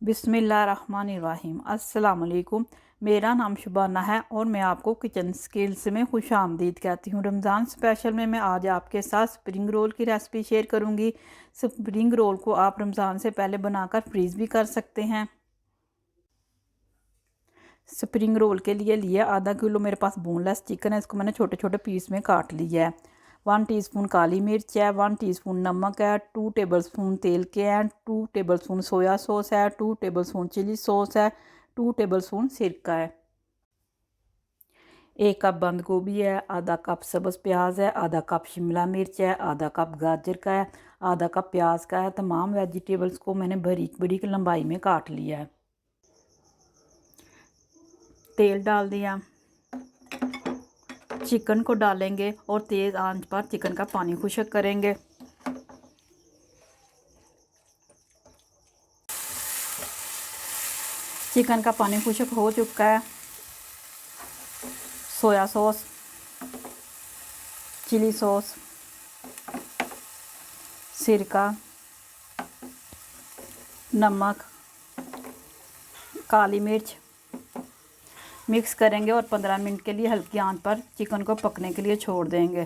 बिस्मिल्लाहिर्रहमानिर्रहीम। अस्सलाम वालेकुम। मेरा नाम शबाना है और मैं आपको किचन स्किल्स में खुश आमदीद कहती हूँ। रमज़ान स्पेशल में मैं आज आपके साथ स्प्रिंग रोल की रेसिपी शेयर करूँगी। स्प्रिंग रोल को आप रमज़ान से पहले बनाकर फ्रीज़ भी कर सकते हैं। स्प्रिंग रोल के लिए आधा किलो मेरे पास बोनलेस चिकन है। इसको मैंने छोटे छोटे पीस में काट लिया है। 1 टीस्पून काली मिर्च है, 1 टीस्पून नमक है, 2 टेबलस्पून तेल के हैं, 2 टेबलस्पून सोया सॉस है, 2 टेबलस्पून चिली सॉस है, 2 टेबलस्पून सिरका है, 1 कप बंद गोभी है, आधा कप सब्ज़ प्याज है, आधा कप शिमला मिर्च है, आधा कप गाजर का है, आधा कप प्याज का है। तमाम वेजिटेबल्स को मैंने बारीक बारीक लंबाई में काट लिया है। तेल डाल दिया, चिकन को डालेंगे और तेज़ आंच पर चिकन का पानी खुश्क करेंगे। चिकन का पानी खुश्क हो चुका है। सोया सॉस, चिली सॉस, सिरका, नमक, काली मिर्च मिक्स करेंगे और 15 मिनट के लिए हल्की आंच पर चिकन को पकने के लिए छोड़ देंगे।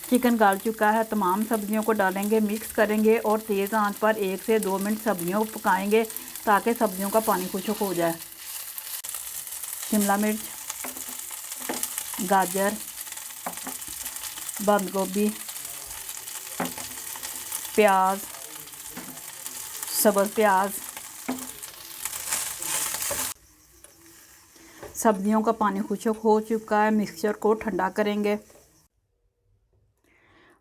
चिकन गल चुका है। तमाम सब्जियों को डालेंगे, मिक्स करेंगे और तेज़ आंच पर 1 से 2 मिनट सब्जियों को पकाएंगे ताकि सब्जियों का पानी खुश्क हो जाए। शिमला मिर्च, गाजर, बंद गोभी, प्याज, सब्ज़ प्याज, सब्जियों का पानी खुश्क हो चुका है। मिक्सचर को ठंडा करेंगे।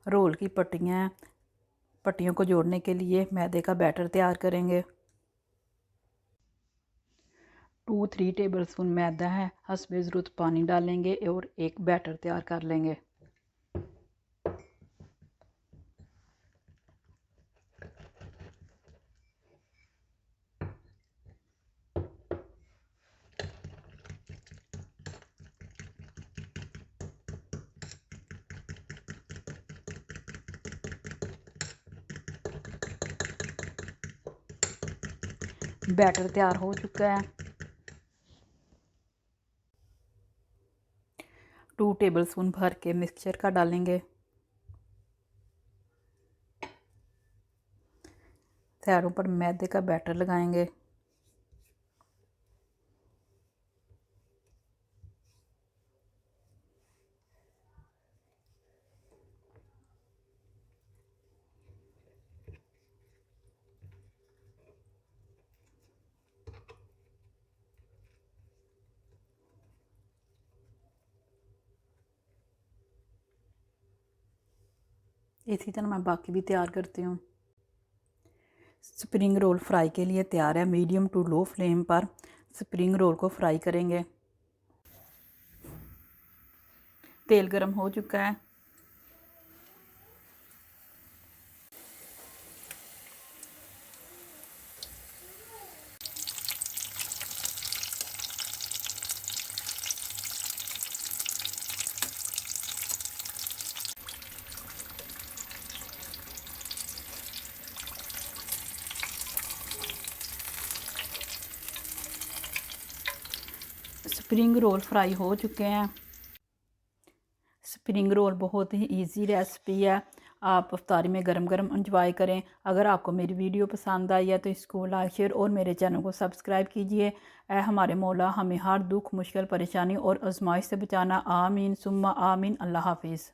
रोल की पट्टियों को जोड़ने के लिए मैदे का बैटर तैयार करेंगे। 2-3 टेबलस्पून मैदा है, हस्बे ज़रूरत पानी डालेंगे और एक बैटर तैयार कर लेंगे। बैटर तैयार हो चुका है। 2 टेबलस्पून भर के मिक्सचर का डालेंगे। साइडों पर मैदे का बैटर लगाएंगे। इसी तरह मैं बाकी भी तैयार करती हूँ। स्प्रिंग रोल फ्राई के लिए तैयार है। मीडियम टू लो फ्लेम पर स्प्रिंग रोल को फ्राई करेंगे। तेल गरम हो चुका है। स्प्रिंग रोल फ्राई हो चुके हैं। स्प्रिंग रोल बहुत ही इजी रेसिपी है। आप इफ्तारी में गरम गरम एंजॉय करें। अगर आपको मेरी वीडियो पसंद आई है तो इसको लाइक शेयर और मेरे चैनल को सब्सक्राइब कीजिए। ऐ हमारे मौला हमें हर दुख मुश्किल परेशानी और आजमाइश से बचाना। आमीन सुम्मा आमीन। अल्लाह हाफिज़।